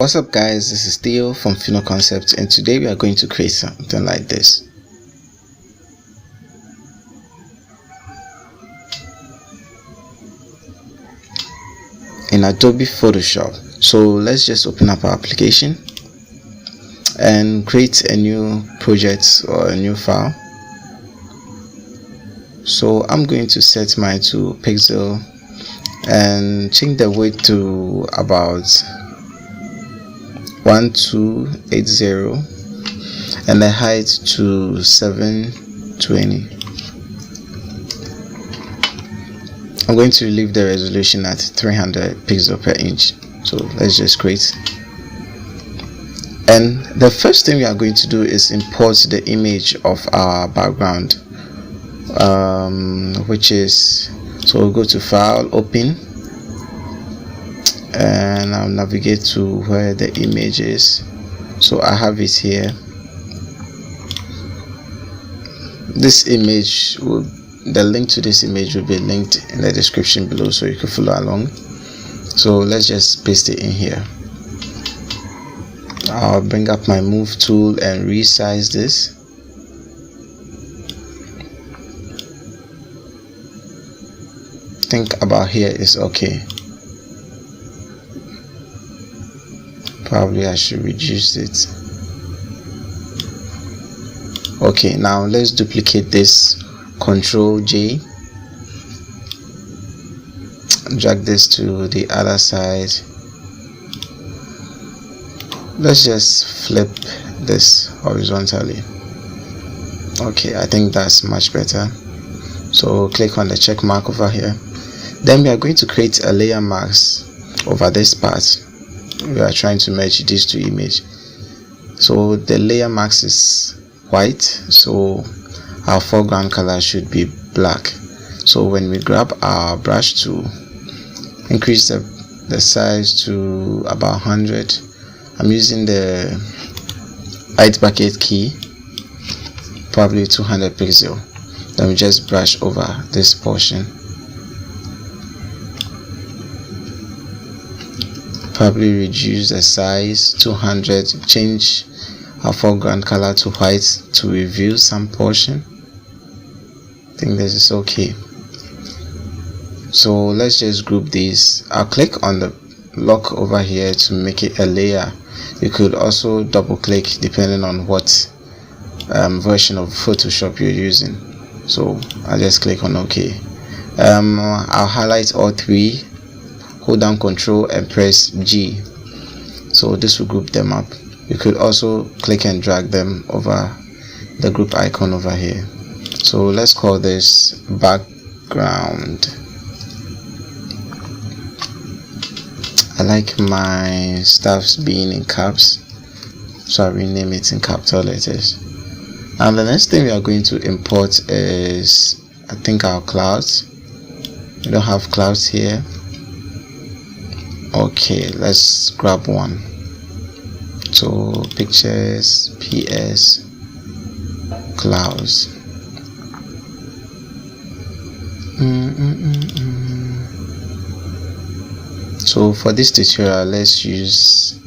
What's up guys, this is Theo from Fino Concepts, and today we are going to create something like this. In Adobe Photoshop. So let's just open up our application and create a new project or a new file. So I'm going to set mine to pixel and change the width to about 1280 and the height to 720. I'm going to leave the resolution at 300 pixels per inch. So let's just create. And the first thing we are going to do is import the image of our background, which is, so we'll go to File, Open, and I'll navigate to where the image is. So I have it here. This image will, the link to this image will be linked in the description below, so you can follow along. So let's just paste it in here. I'll bring up my move tool and resize this. Think about here is okay. Probably I should reduce it. Okay, now let's duplicate this. Control J, drag this to the other side. Let's just flip this horizontally. Okay, I think that's much better. So click on the check mark over here. Then we are going to create a layer mask over this part. We are trying to merge these two images. So the layer mask is white, so our foreground color should be black. So when we grab our brush tool, increase the size to about 100. I'm using the white bucket key, probably 200 pixels. Then we just brush over this portion. Probably reduce the size 200, change our foreground color to white to reveal some portion. I think this is okay. So let's just group these. I'll click on the lock over here to make it a layer. You could also double click depending on what version of Photoshop you're using. So I'll just click on OK. I'll highlight all three, hold down Control and press G. So this will group them up. You could also click and drag them over the group icon over here. So let's call this background. I like my stuffs being in caps, so I rename it in capital letters. And the next thing we are going to import is, I think, our clouds. We don't have clouds here. Okay, let's grab one. So pictures, PS, clouds. So for this tutorial, let's use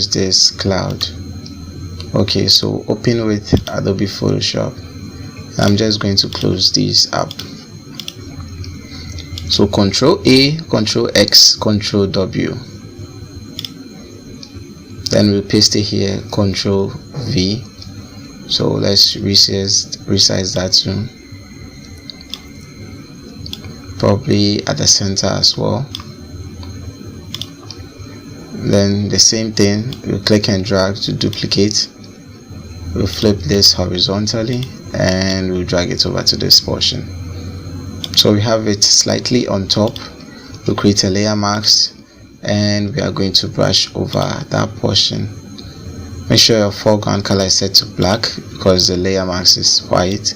this cloud. Okay, so open with Adobe Photoshop. I'm just going to close these up. So Control A, Control X, Control W. Then we'll paste it here, Control V. So let's resize that too. Probably at the center as well. Then the same thing, we'll click and drag to duplicate. We'll flip this horizontally and we'll drag it over to this portion. So we have it slightly on top. We'll create a layer mask and we are going to brush over that portion. Make sure your foreground color is set to black because the layer mask is white.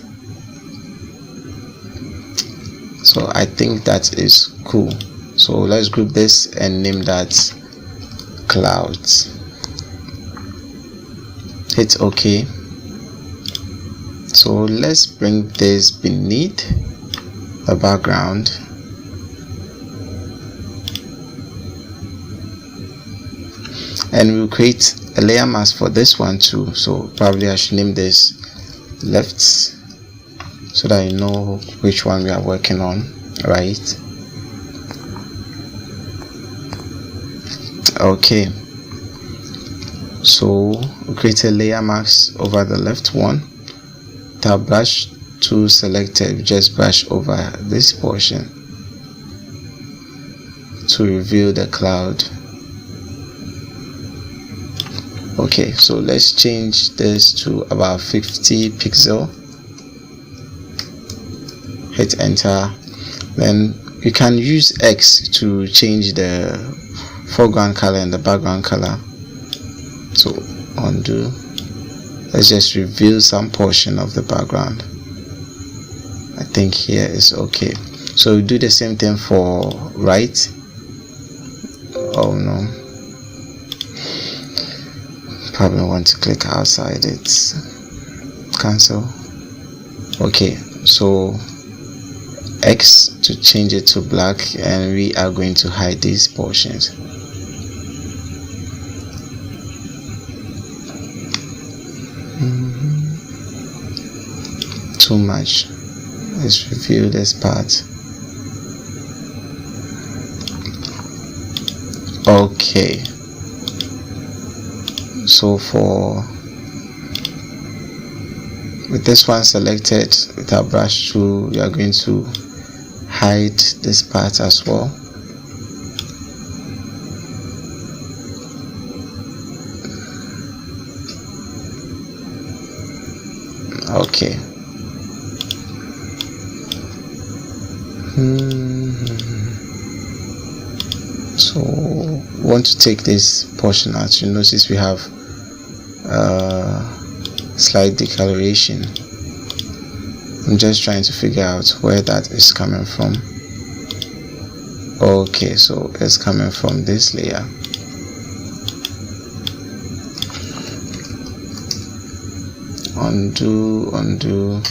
So I think that is cool. So let's group this and name that clouds. Hit OK. So let's bring this beneath the background and we'll create a layer mask for this one too. So probably I should name this left, so that you know which one we are working on, right? Okay, so we create a layer mask over the left one. With our brush tool selected, we just brush over this portion to reveal the cloud. Okay, so let's change this to about 50 pixel. Hit enter. Then you can use X to change the foreground color and the background color. So undo. Let's just reveal some portion of the background. I think here is okay. So we do the same thing for right. Oh no, probably want to click outside it. Cancel. Okay, so X to change it to black, and we are going to hide these portions. Too much. Let's review this part. Okay, so with this one selected, with our brush tool, we are going to hide this part as well. Okay. So we want to take this portion out. You notice we have slight decoloration. I'm just trying to figure out where that is coming from. Okay, so it's coming from this layer. Undo.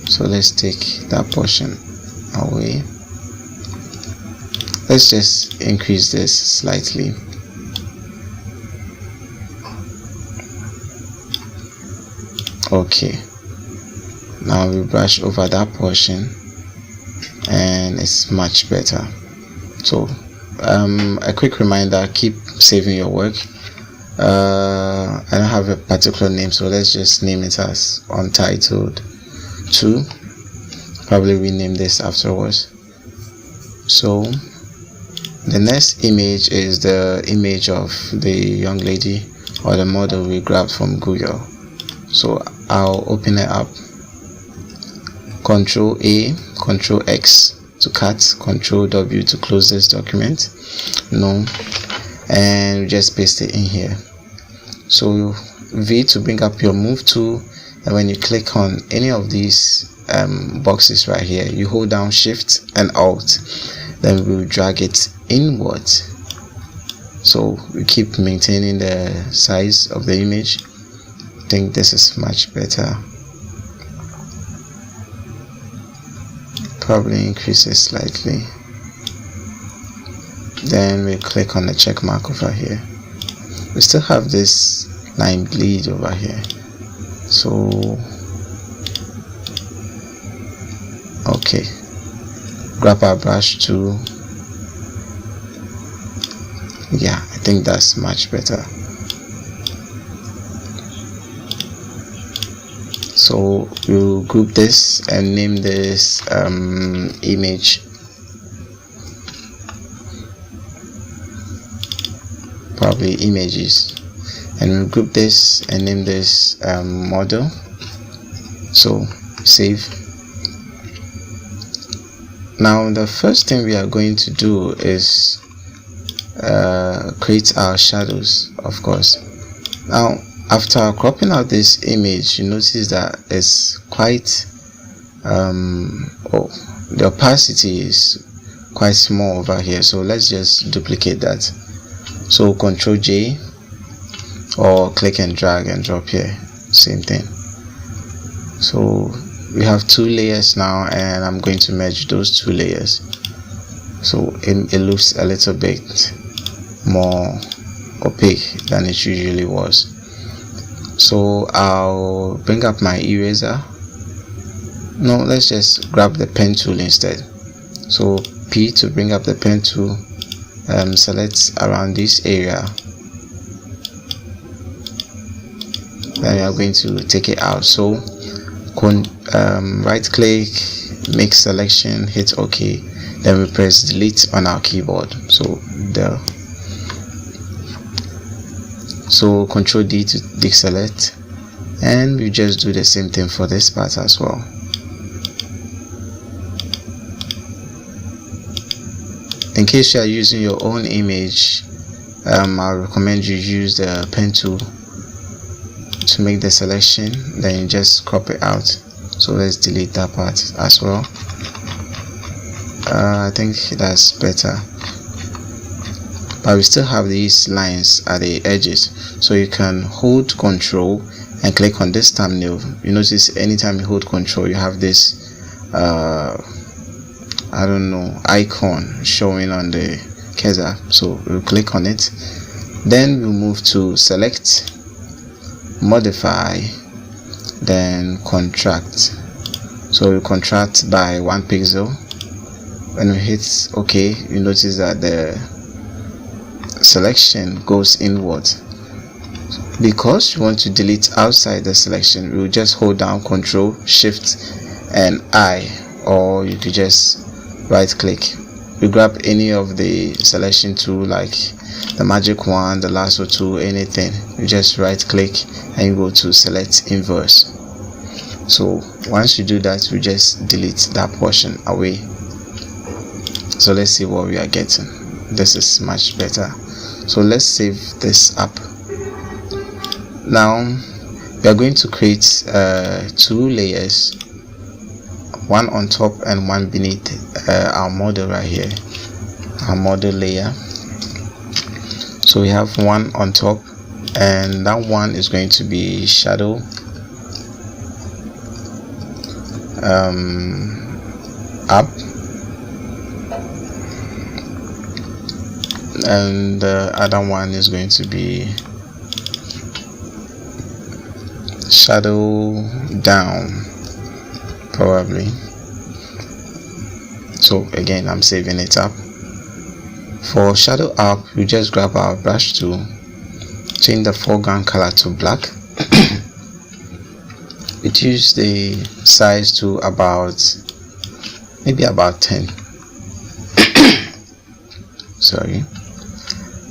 So let's take that portion away. Let's just increase this slightly. Okay, now we brush over that portion and it's much better. So a quick reminder, keep saving your work. I don't have a particular name, so let's just name it as Untitled 2. Probably rename this afterwards. So the next image is the image of the young lady or the model we grabbed from Google. So I'll open it up. Control A, Control X to cut, Control W to close this document. No, and just paste it in here. So V to bring up your move tool, and when you click on any of these boxes right here, you hold down Shift and Alt, then we'll drag it inward. So we keep maintaining the size of the image. I think this is much better. Probably increase it slightly. Then we click on the check mark over here. We still have this line bleed over here. So okay, grab our brush tool. Yeah, I think that's much better. So we'll group this and name this image. Probably images, and we'll group this and name this model. So save. Now the first thing we are going to do is create our shadows, of course. Now after cropping out this image, you notice that it's quite the opacity is quite small over here, so let's just duplicate that. So Control J, or click and drag and drop here, same thing. So we have two layers now, and I'm going to merge those two layers, so it looks a little bit more opaque than it usually was. So I'll bring up my eraser. No, let's just grab the pen tool instead. So P to bring up the pen tool, select around this area. Then we are going to take it out. So right click, make selection, hit OK, then we press delete on our keyboard. So Control D to deselect, and we just do the same thing for this part as well. In case you are using your own image, I recommend you use the pen tool to make the selection, then you just crop it out. So let's delete that part as well. I think that's better, but we still have these lines at the edges, so you can hold Control and click on this thumbnail. You notice anytime you hold Control, you have this I don't know, icon showing on the cursor. So we'll click on it, then we'll move to select, modify, then contract. So we contract by 1 pixel. When we hit OK, you notice that the selection goes inward. Because you want to delete outside the selection, we will just hold down Control, Shift and I, or you could just right click. You grab any of the selection tool, like the magic wand, the lasso tool, anything. You just right click and you go to select inverse. So once you do that, we just delete that portion away. So let's see what we are getting. This is much better. So let's save this up. Now we are going to create 2 layers, one on top and one beneath our model right here, our model layer. So we have one on top, and that one is going to be shadow, up, and the other one is going to be shadow down, probably. So again, I'm saving it up. For shadow up, we just grab our brush tool, change the foreground color to black, reduce the size to maybe about 10. Sorry.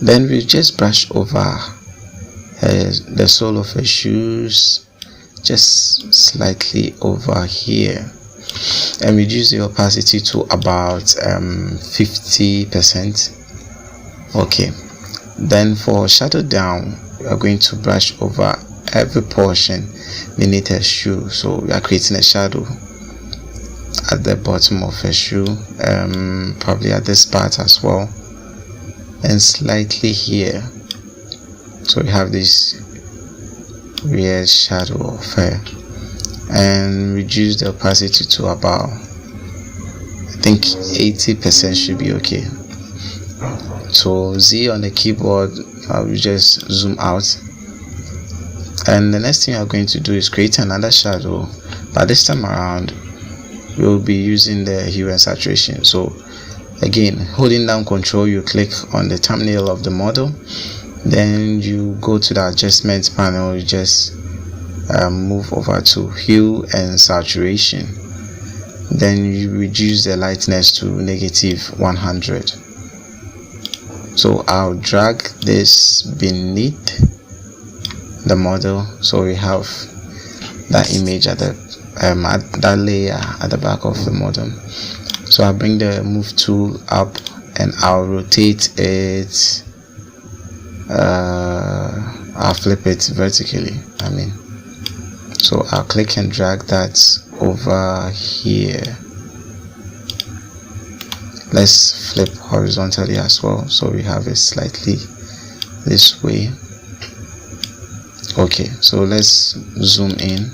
Then we just brush over the sole of her shoes, just slightly over here, and reduce the opacity to about 50%. Okay, then for shadow down, we are going to brush over every portion beneath her shoe. So we are creating a shadow at the bottom of her shoe, probably at this part as well, and slightly here. So we have this weird shadow of her, and reduce the opacity to about, I think 80% should be okay. So Z on the keyboard, we just zoom out, and the next thing we are going to do is create another shadow, but this time around we'll be using the hue and saturation. So again, holding down Control, you click on the thumbnail of the model, then you go to the adjustment panel, you just move over to hue and saturation, then you reduce the lightness to -100. So I'll drag this beneath the model, so we have that image at the that layer at the back of the model. So I'll bring the move tool up and I'll rotate it, I'll flip it vertically, so I'll click and drag that over here. Let's flip horizontally as well, so we have it slightly this way. Okay, so let's zoom in,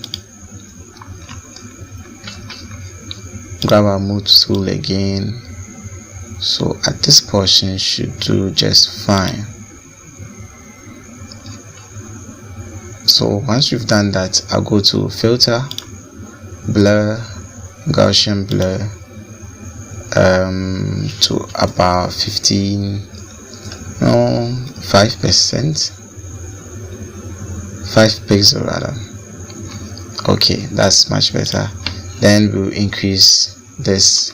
grab our move tool again. So at this portion should do just fine. So once you've done that, I'll go to filter, blur, Gaussian blur, to about 5%, 5 pixel rather. Okay, that's much better. Then we'll increase this.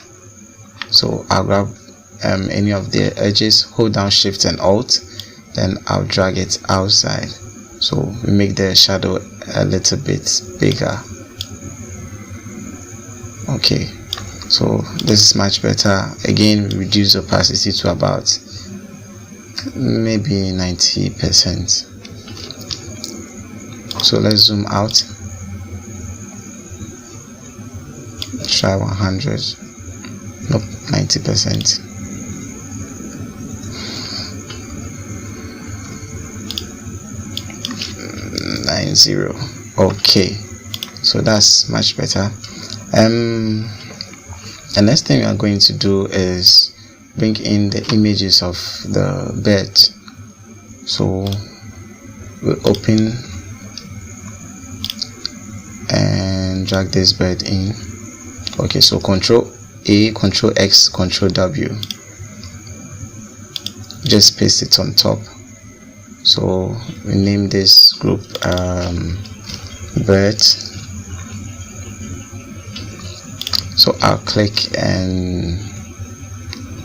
So I'll grab any of the edges, hold down Shift and Alt, then I'll drag it outside. So we make the shadow a little bit bigger. Okay, so this is much better. Again, we reduce opacity to about maybe 90%. So let's zoom out. Try 100. Nope, 90%. Okay, so that's much better. The next thing we are going to do is bring in the images of the bed. So we'll open and drag this bed in. Okay, so Control A, Control X, Control W, just paste it on top. So we name this group bird. So I'll click and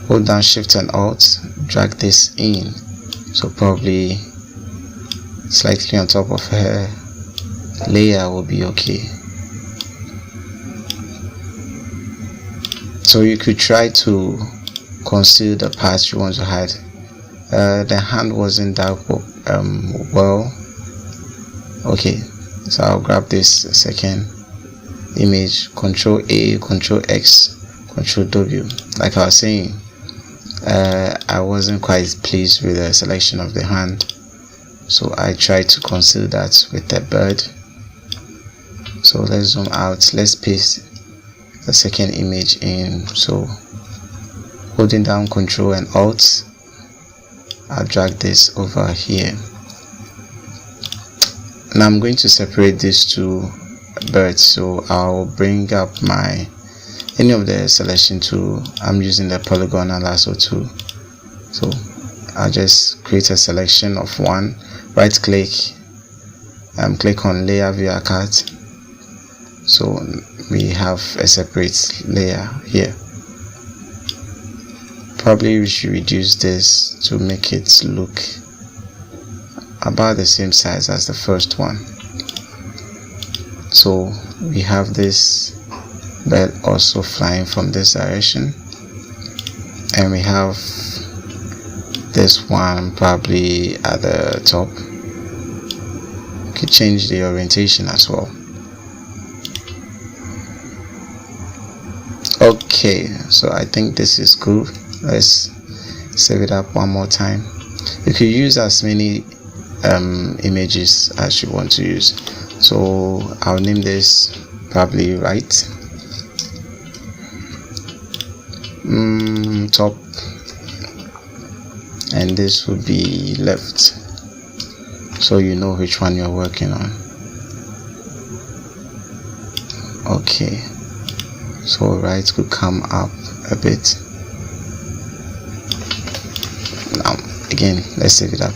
hold down Shift and Alt, drag this in. So probably slightly on top of her layer will be okay. So you could try to conceal the parts you want to hide. The hand wasn't that well. Okay, so I'll grab this second image, Control A, Control X, Control W. Like I was saying, I wasn't quite pleased with the selection of the hand, so I tried to conceal that with the bird. So let's zoom out, let's paste the second image in. So holding down Control and Alt, I'll drag this over here. Now I'm going to separate these two birds, so I'll bring up any of the selection tool. I'm using the polygonal lasso tool, so I'll just create a selection of one, right click, click on layer via cut. So we have a separate layer here. Probably we should reduce this to make it look about the same size as the first one. So we have this bird also flying from this direction, and we have this one probably at the top. We could change the orientation as well. Okay, so I think this is good. Let's save it up one more time. You could use as many images as you want to use. So I'll name this probably right, top, and this will be left, so you know which one you're working on. Okay, so right could come up a bit. Now again, let's save it up.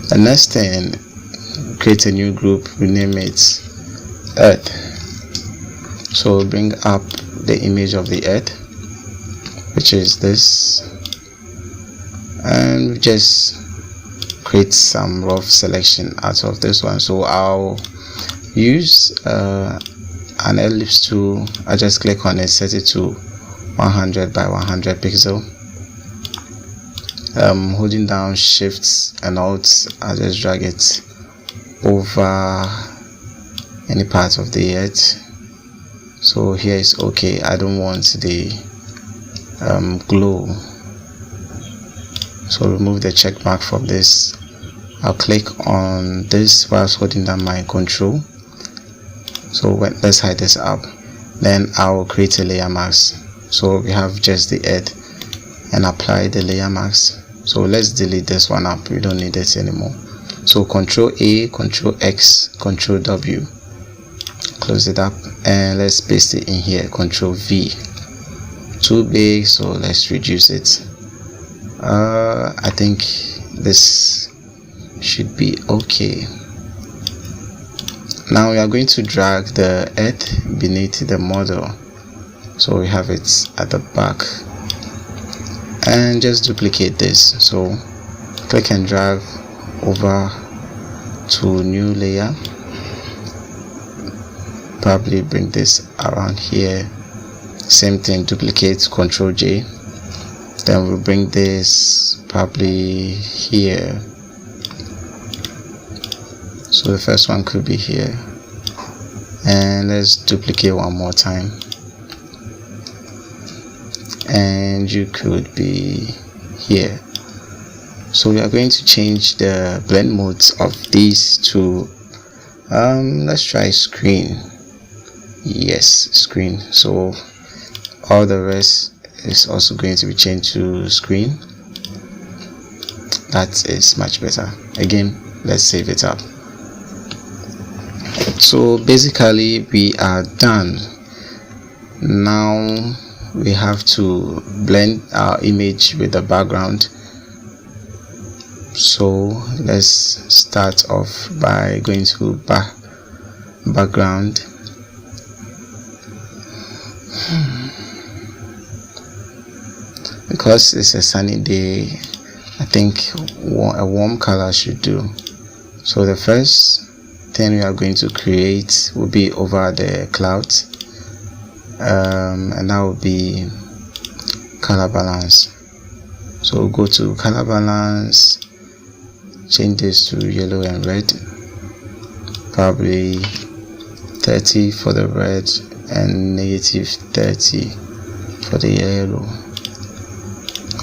The next thing, create a new group, rename it Earth. So bring up the image of the Earth, which is this, and just create some rough selection out of this one. So I'll use an ellipse tool. I just click on it, set it to 100 by 100 pixel. Holding down Shift and Alt, I'll just drag it over any part of the Earth. So here is okay. I don't want the glow, so remove the check mark from this. I'll click on this whilst holding down my Control. So let's hide this up. Then I'll create a layer mask. So we have just the Earth, and apply the layer mask. So let's delete this one up, we don't need it anymore. So Control A, Control X, Control W, close it up, and let's paste it in here. Control V, too big, so let's reduce it. I think this should be okay. Now we are going to drag the earth beneath the model, so we have it at the back, and just duplicate this. So click and drag over to new layer, probably bring this around here. Same thing, duplicate, Control J, then we'll bring this probably here. So the first one could be here, and let's duplicate one more time, and you could be here. So we are going to change the blend modes of these to let's try screen. Yes, screen. So all the rest is also going to be changed to screen. That is much better. Again, let's save it up. So basically we are done. Now we have to blend our image with the background. So let's start off by going to background. Because it's a sunny day, I think a warm color should do. So the first thing we are going to create will be over the clouds, and that will be color balance. So go to color balance, change this to yellow and red, probably 30 for the red and -30 for the yellow.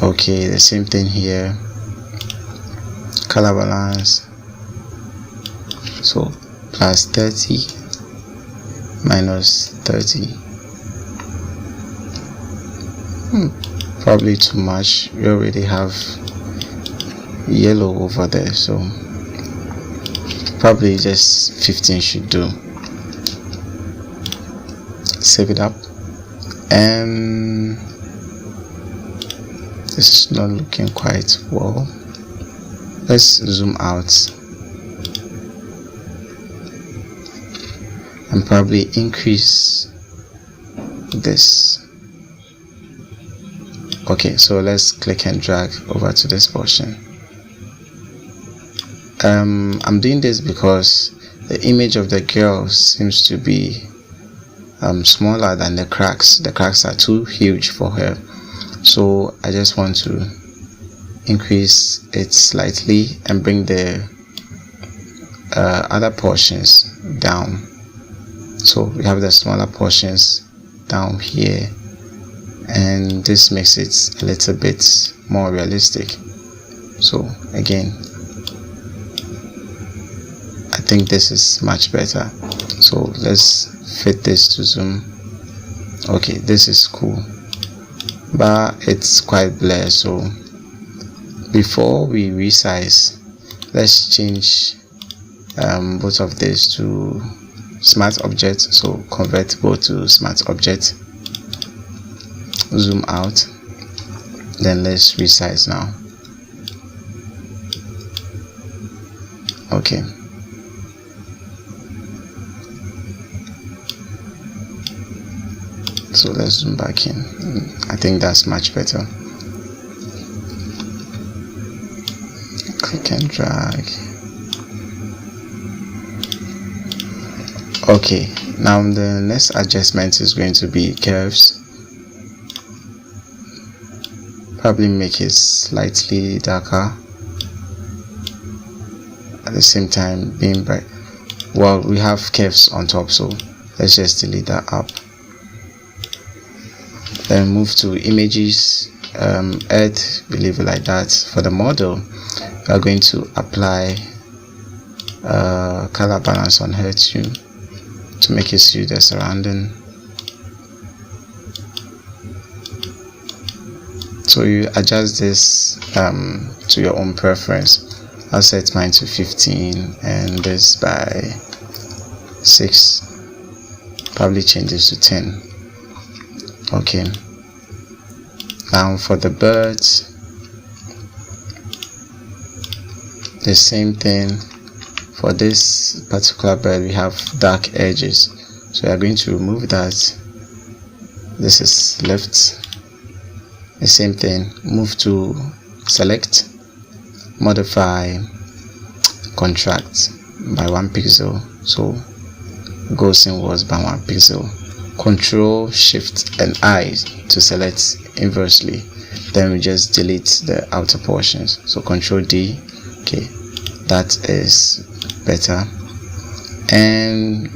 Okay, the same thing here, color balance, so +30 -30. Probably too much. We already have yellow over there, so probably just 15 should do. Save it up, and this is not looking quite well. Let's zoom out and probably increase this. Okay, so let's click and drag over to this portion. I'm doing this because the image of the girl seems to be smaller than the cracks. The cracks are too huge for her, so I just want to increase it slightly and bring the other portions down. So we have the smaller portions down here, and this makes it a little bit more realistic. So again, I think this is much better. So let's fit this to zoom. Okay, this is cool, but it's quite blurred. So before we resize, let's change both of these to smart object. So convert both to smart object, zoom out, then let's resize now. Okay, so let's zoom back in. I think that's much better. Click and drag. Okay, now the next adjustment is going to be curves. Probably make it slightly darker, at the same time being bright. Well, we have curves on top, so let's just delete that up. Then move to images, earth, we leave it like that. For the model, we are going to apply color balance on her too, to make it suit the surrounding. So you adjust this to your own preference. I'll set mine to 15 and this by 6. Probably change this to 10. Okay, now for the birds, the same thing. For this particular bird, we have dark edges, so we are going to remove that. This is left. The same thing, move to select, modify, contract by 1 pixel, so goes inwards by 1 pixel. Control Shift and I to select inversely, then we just delete the outer portions. So Control D. Okay, that is better. And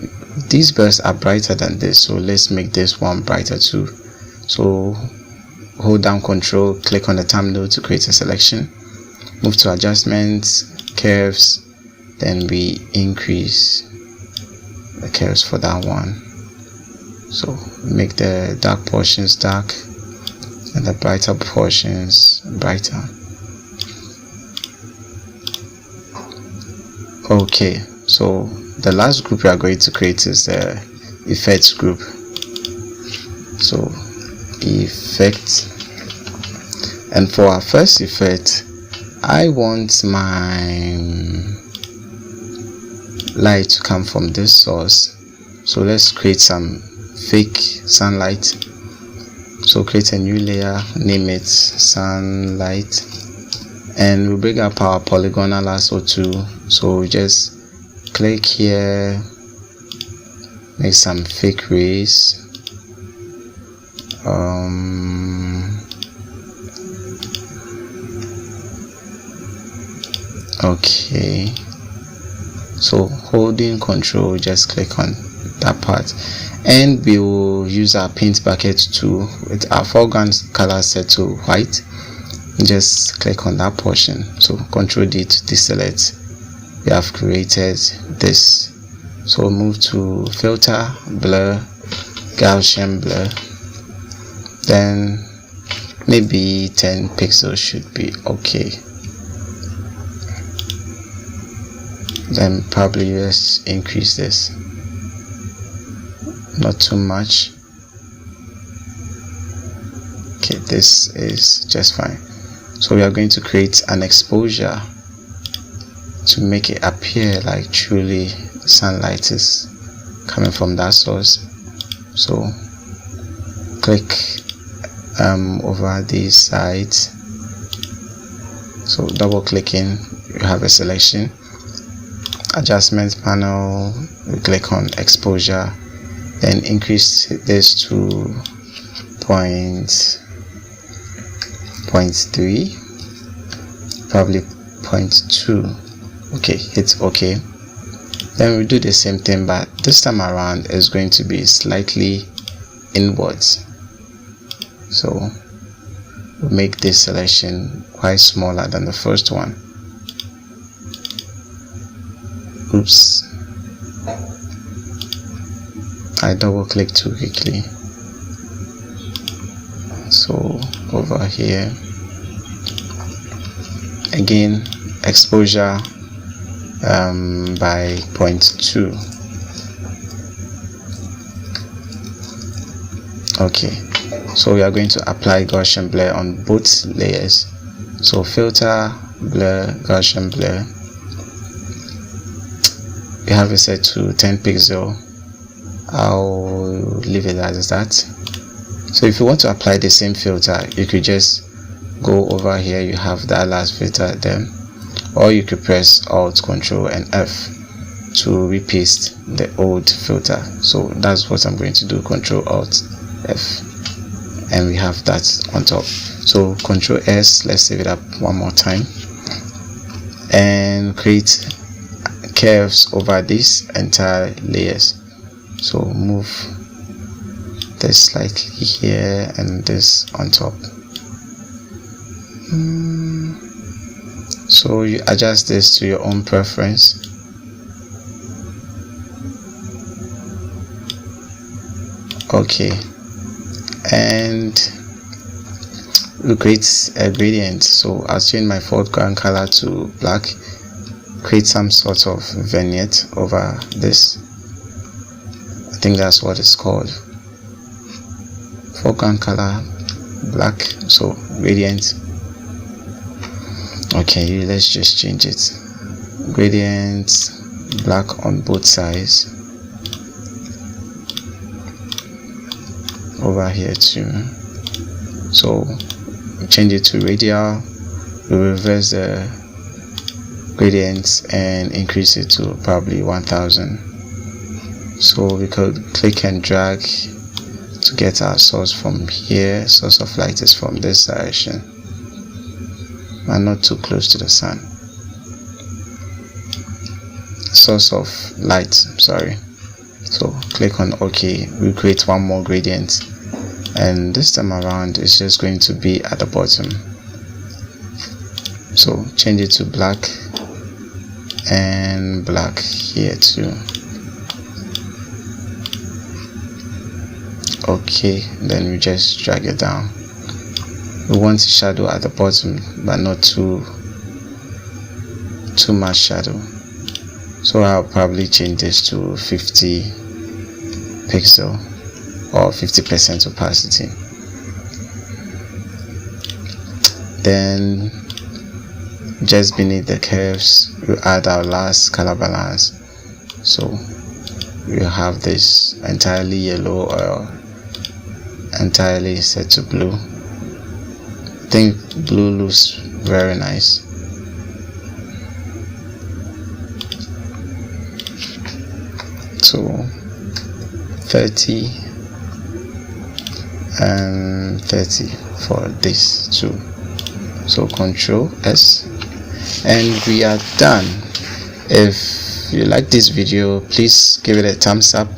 these birds are brighter than this, so let's make this one brighter too. So hold down Control, click on the thumbnail to create a selection, move to adjustments, curves, then we increase the curves for that one. So make the dark portions dark and the brighter portions brighter. Okay, so the last group we are going to create is the effects group. So effect, and for our first effect, I want my light to come from this source. So let's create some fake sunlight. So create a new layer, name it sunlight, and we'll bring up our polygonal lasso tool. So we just click here, make some fake rays. Okay, so holding Control, just click on that part, and we will use our paint bucket tool with our foreground color set to white. Just click on that portion, so Control D to deselect. We have created this. So move to filter, blur, Gaussian blur, then maybe 10 pixels should be okay. Then probably let's increase this, not too much. Okay, this is just fine. So we are going to create an exposure to make it appear like truly sunlight is coming from that source. So click over these sides, so double clicking, you have a selection, adjustment panel, we click on exposure, then increase this to 0.3, probably 0.2. Okay, hit OK. Then we do the same thing, but this time around is going to be slightly inwards. So we'll make this selection quite smaller than the first one. Oops, I double click too quickly. So over here again, exposure by 0.2. Okay, so we are going to apply Gaussian blur on both layers. So filter, blur, Gaussian blur. We have it set to 10 pixel. I'll leave it as that. So if you want to apply the same filter, you could just go over here, you have that last filter there, or you could press Alt, Control and F to repaste the old filter. So that's what I'm going to do, Control Alt F, and we have that on top. So Control S, let's save it up one more time and create curves over these entire layers. So move this slightly here and this on top. So you adjust this to your own preference. Okay, and we create a gradient. So I'll change my foreground color to black create some sort of vignette over this. I think that's what it's called. Foreground color black, so gradient. Okay, let's just change it. Gradient black on both sides. Over here too. So change it to radial. We reverse the gradients and increase it to probably 1000. So we could click and drag to get our source from here. Source of light is from this direction, and not too close to the sun. Source of light, sorry. So click on OK. We create one more gradient, and this time around it's just going to be at the bottom. So change it to black and black here too. Okay, then we just drag it down. We want a shadow at the bottom, but not too much shadow. So I'll probably change this to 50 pixel or 50% opacity. Then just beneath the curves, we add our last color balance. So we have this entirely yellow or entirely set to blue. I think blue looks very nice. So 30 and 30 for this too. So Control S, and we are done. If you like this video, please give it a thumbs up.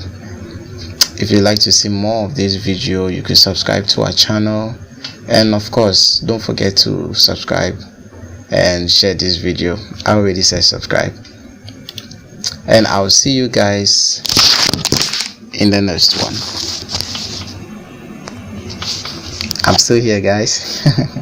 If you'd like to see more of this video, you can subscribe to our channel, and of course don't forget to subscribe and share this video. I already said subscribe, and I'll see you guys in the next one. I'm still here, guys.